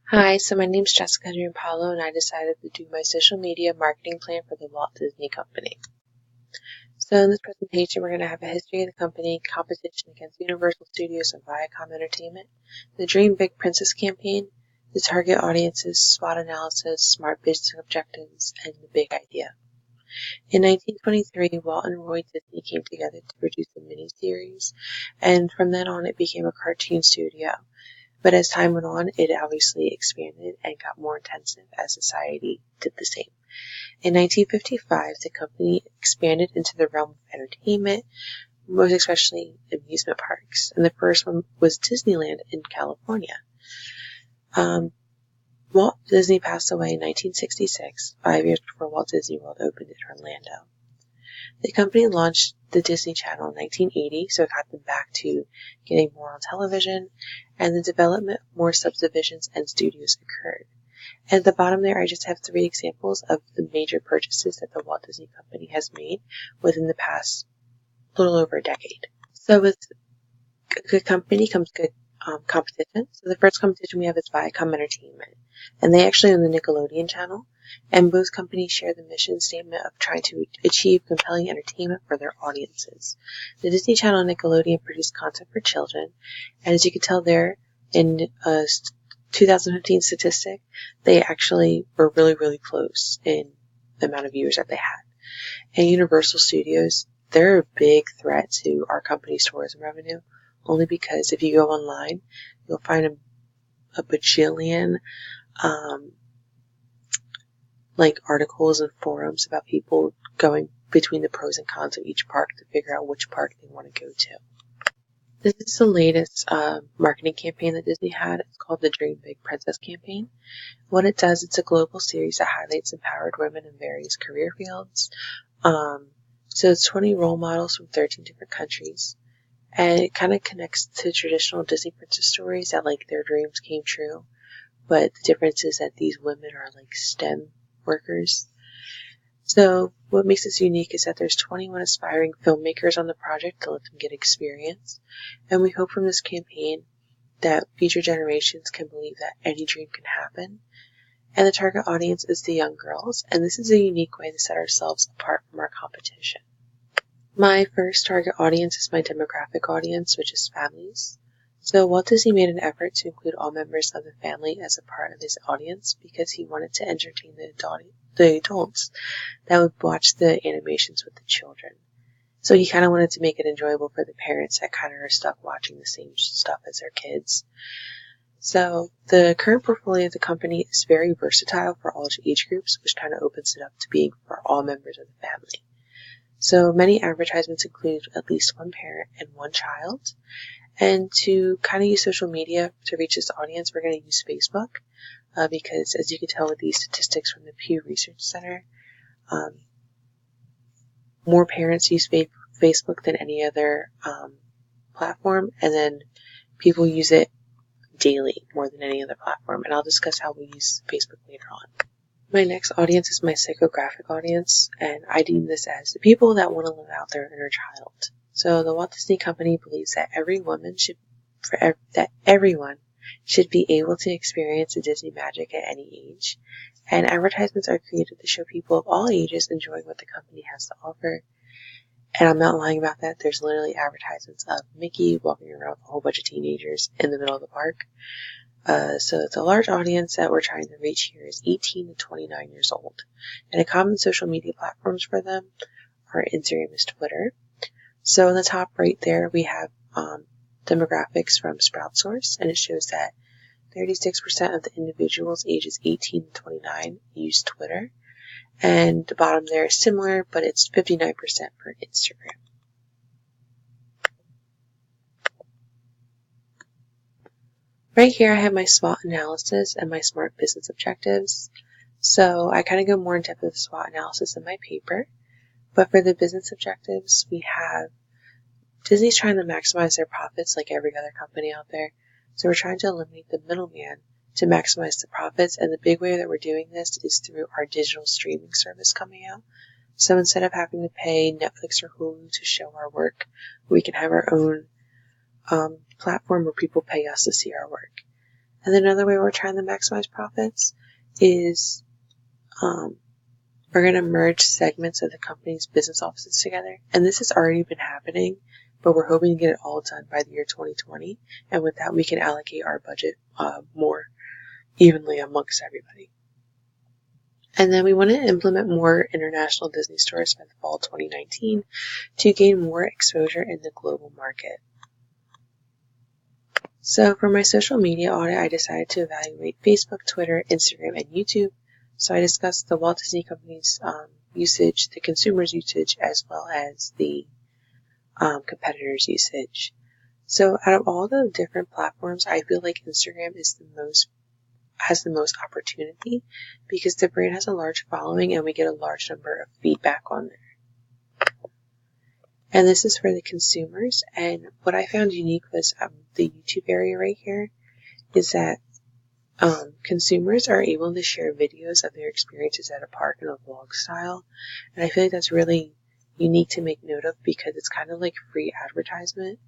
Hi, so my name's Jessica Giampaolo, and I decided to do my social media marketing plan for the Walt Disney Company. So in this presentation, we're going to have a history of the company, competition against Universal Studios and Viacom Entertainment, the Dream Big Princess campaign, the target audiences, SWOT analysis, smart business objectives, and the big idea. In 1923, Walt and Roy Disney came together to produce a miniseries, and from then on it became a cartoon studio. But as time went on, it obviously expanded and got more intensive as society did the same. In 1955, the company expanded into the realm of entertainment, most especially amusement parks, and the first one was Disneyland in California. Walt Disney passed away in 1966, 5 years before Walt Disney World opened in Orlando. The company launched the Disney Channel in 1980, so it got them back to getting more on television, and the development of more subdivisions and studios occurred. And at the bottom there, I just have 3 examples of the major purchases that the Walt Disney Company has made within the past little over a decade. So with a good company comes good competition. So the first competition we have is Viacom Entertainment, and they actually own the Nickelodeon channel, and both companies share the mission statement of trying to achieve compelling entertainment for their audiences. The Disney Channel and Nickelodeon produce content for children, and as you can tell there in a 2015 statistic, they actually were really close in the amount of viewers that they had. And Universal Studios, they're a big threat to our company's tourism revenue, only because if you go online, you'll find a bajillion articles and forums about people going between the pros and cons of each park to figure out which park they want to go to. This is the latest marketing campaign that Disney had. It's called the Dream Big Princess campaign. What it does, it's a global series that highlights empowered women in various career fields. So it's 20 role models from 13 different countries. And it kind of connects to traditional Disney princess stories that their dreams came true. But the difference is that these women are STEM workers. So what makes this unique is that there's 21 aspiring filmmakers on the project to let them get experience. And we hope from this campaign that future generations can believe that any dream can happen. And the target audience is the young girls. And this is a unique way to set ourselves apart from our competition. My first target audience is my demographic audience, which is families. So Walt Disney made an effort to include all members of the family as a part of his audience because he wanted to entertain the adults that would watch the animations with the children. So he kind of wanted to make it enjoyable for the parents that kind of are stuck watching the same stuff as their kids. So the current portfolio of the company is very versatile for all age groups, which kind of opens it up to being for all members of the family. So many advertisements include at least one parent and one child. And to kind of use social media to reach this audience, we're going to use Facebook because, as you can tell with these statistics from the Pew Research Center, more parents use Facebook than any other platform, and then people use it daily more than any other platform. And I'll discuss how we use Facebook later on. My next audience is my psychographic audience, and I deem this as the people that want to live out their inner child. So the Walt Disney Company believes that everyone should be able to experience the Disney magic at any age, and advertisements are created to show people of all ages enjoying what the company has to offer. And I'm not lying about that. There's literally advertisements of Mickey walking around with a whole bunch of teenagers in the middle of the park. So the large audience that we're trying to reach here is 18 to 29 years old. And the common social media platforms for them are Instagram and Twitter. So in the top right there, we have demographics from SproutSource, and it shows that 36% of the individuals ages 18 to 29 use Twitter. And the bottom there is similar, but it's 59% for Instagram. Right here, I have my SWOT analysis and my smart business objectives. So I kind of go more in depth with the SWOT analysis in my paper. But for the business objectives, we have Disney's trying to maximize their profits like every other company out there. So we're trying to eliminate the middleman to maximize the profits. And the big way that we're doing this is through our digital streaming service coming out. So instead of having to pay Netflix or Hulu to show our work, we can have our own platform where people pay us to see our work. And then another way we're trying to maximize profits is we're going to merge segments of the company's business offices together. And this has already been happening, but we're hoping to get it all done by the year 2020. And with that, we can allocate our budget more evenly amongst everybody. And then we want to implement more international Disney stores by the fall 2019 to gain more exposure in the global market. So for my social media audit, I decided to evaluate Facebook, Twitter, Instagram, and YouTube. So I discussed the Walt Disney Company's usage, the consumer's usage, as well as the competitors' usage. So out of all the different platforms, I feel like Instagram has the most opportunity because the brand has a large following and we get a large number of feedback on there. And this is for the consumers. And what I found unique was the YouTube area right here is that consumers are able to share videos of their experiences at a park in a vlog style. And I feel like that's really unique to make note of because it's kind of like free advertisement.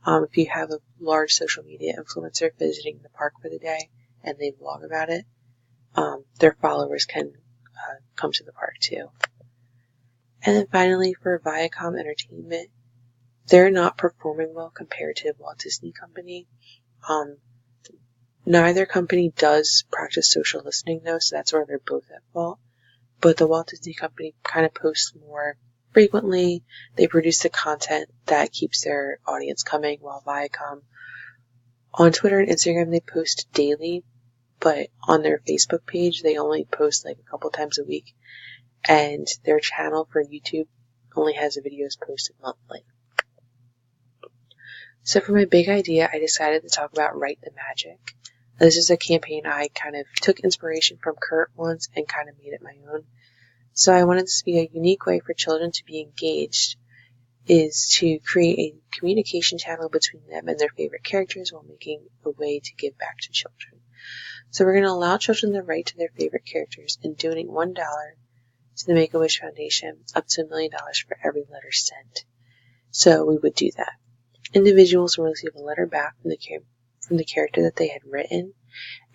If you have a large social media influencer visiting the park for the day and they vlog about it, their followers can come to the park too. And then finally, for Viacom Entertainment, they're not performing well compared to Walt Disney Company. Neither company does practice social listening though, so that's where they're both at fault. But the Walt Disney Company kind of posts more frequently. They produce the content that keeps their audience coming, while Viacom on Twitter and Instagram they post daily, but on their Facebook page they only post like a couple times a week, and their channel for YouTube only has the videos posted monthly. So for my big idea, I decided to talk about Write the Magic. This is a campaign I kind of took inspiration from Kurt once and kind of made it my own. So I wanted this to be a unique way for children to be engaged, is to create a communication channel between them and their favorite characters while making a way to give back to children. So we're going to allow children to write to their favorite characters and donate $1 to the Make-A-Wish Foundation, up to $1 million for every letter sent. So we would do that. Individuals will receive a letter back from the character that they had written,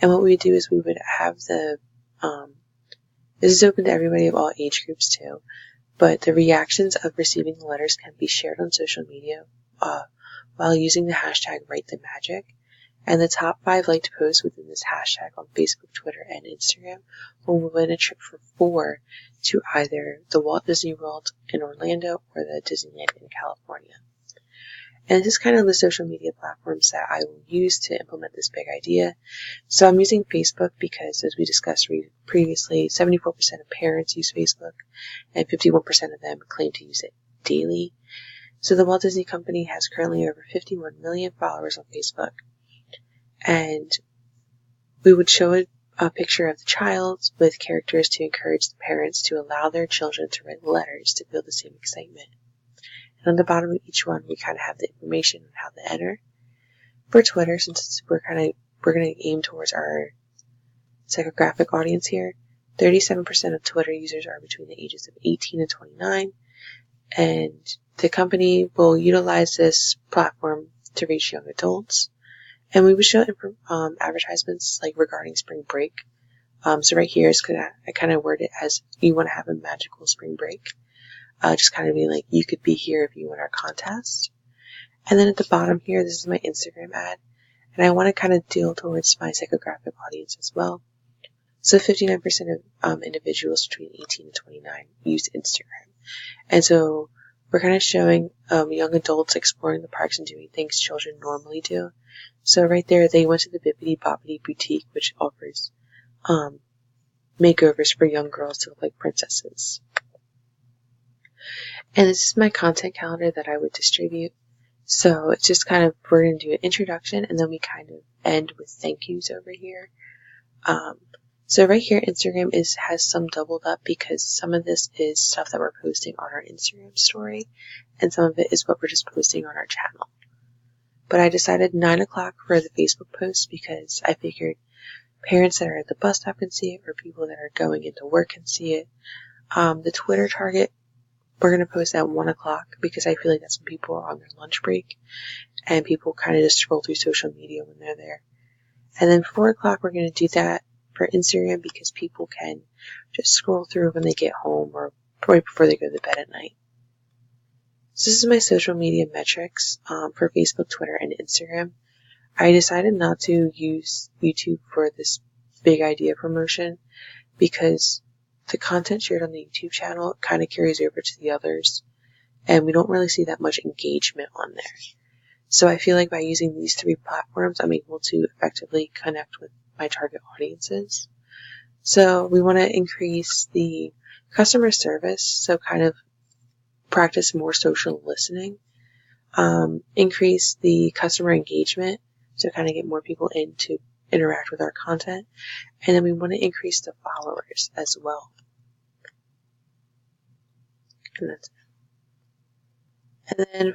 and what we would do is we would have the this is open to everybody of all age groups too, but the reactions of receiving the letters can be shared on social media while using the hashtag #WriteTheMagic, and the top 5 liked posts within this hashtag on Facebook, Twitter, and Instagram will win a trip for 4 to either the Walt Disney World in Orlando or the Disneyland in California. And this is kind of the social media platforms that I will use to implement this big idea. So I'm using Facebook because, as we discussed previously, 74% of parents use Facebook and 51% of them claim to use it daily. So the Walt Disney Company has currently over 51 million followers on Facebook. And we would show a picture of the child with characters to encourage the parents to allow their children to write letters to feel the same excitement. And on the bottom of each one, we kind of have the information on how to enter. For Twitter, since we're going to aim towards our psychographic audience here, 37% of Twitter users are between the ages of 18 and 29, and the company will utilize this platform to reach young adults. And we would show advertisements like regarding spring break. So right here is I kind of word it as you want to have a magical spring break. Just kind of being like, you could be here if you win our contest. And then at the bottom here, this is my Instagram ad. And I want to kind of deal towards my psychographic audience as well. So 59% of individuals between 18 and 29 use Instagram. And so we're kind of showing young adults exploring the parks and doing things children normally do. So right there, they went to the Bibbidi Bobbidi Boutique, which offers makeovers for young girls to look like princesses. And this is my content calendar that I would distribute. So it's just kind of, we're going to do an introduction and then we kind of end with thank yous over here. So right here, Instagram has some doubled up because some of this is stuff that we're posting on our Instagram story and some of it is what we're just posting on our channel. But I decided 9 o'clock for the Facebook post because I figured parents that are at the bus stop can see it or people that are going into work can see it. The Twitter target, we're going to post at 1 o'clock because I feel like that's when people are on their lunch break and people kind of just scroll through social media when they're there. And then 4 o'clock, we're going to do that for Instagram because people can just scroll through when they get home or right before they go to bed at night. So this is my social media metrics for Facebook, Twitter, and Instagram. I decided not to use YouTube for this big idea promotion because the content shared on the YouTube channel kind of carries over to the others, and we don't really see that much engagement on there. So I feel like by using these 3 platforms, I'm able to effectively connect with my target audiences. So we want to increase the customer service, so kind of practice more social listening, increase the customer engagement, so kind of get more people in to interact with our content, and then we want to increase the followers as well. And that's it. And then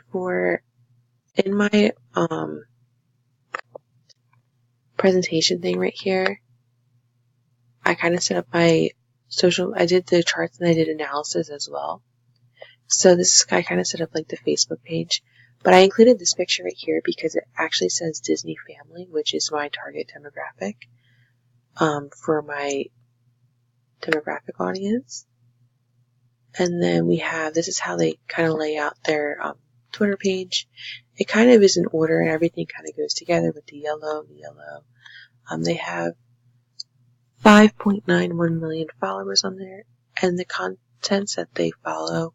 in my presentation thing right here, I kind of set up my I did the charts and I did analysis as well. So I kind of set up like the Facebook page, but I included this picture right here because it actually says Disney Family, which is my target demographic, for my demographic audience. And then this is how they kind of lay out their Twitter page. It kind of is in order and everything kind of goes together with the yellow. They have 5.91 million followers on there, and the contents that they follow,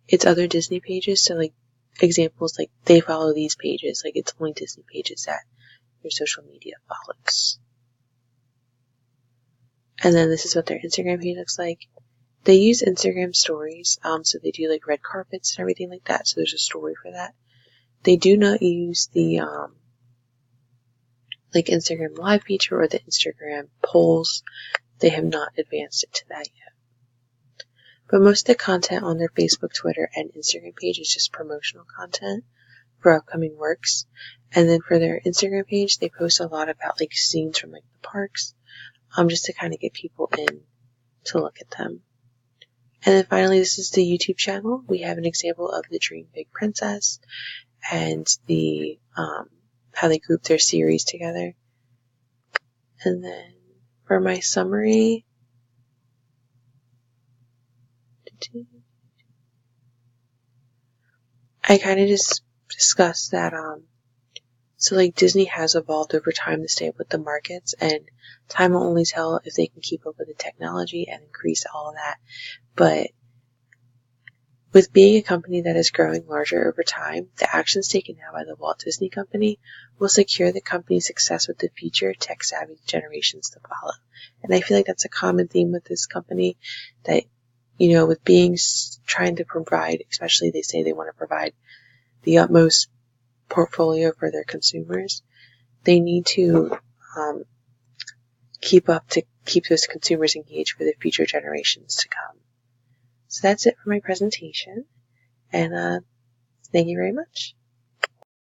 it's other Disney pages. So like examples, like they follow these pages, like it's only Disney pages that your social media follows. And then this is what their Instagram page looks like. They use Instagram stories, so they do like red carpets and everything like that. So there's a story for that. They do not use the like Instagram live feature or the Instagram polls. They have not advanced it to that yet. But most of the content on their Facebook, Twitter, and Instagram page is just promotional content for upcoming works. And then for their Instagram page, they post a lot about like scenes from like the parks, just to kind of get people in to look at them. And then finally, this is the YouTube channel. We have an example of the Dream Big Princess and the how they group their series together. And then for my summary, I kind of just discussed that so like Disney has evolved over time to stay up with the markets, and time will only tell if they can keep up with the technology and increase all of that. But with being a company that is growing larger over time, the actions taken now by the Walt Disney Company will secure the company's success with the future tech-savvy generations to follow. And I feel like that's a common theme with this company, that, you know, with trying to provide, especially they say they want to provide the utmost portfolio for their consumers, they need to keep those consumers engaged for the future generations to come. So that's it for my presentation, and thank you very much.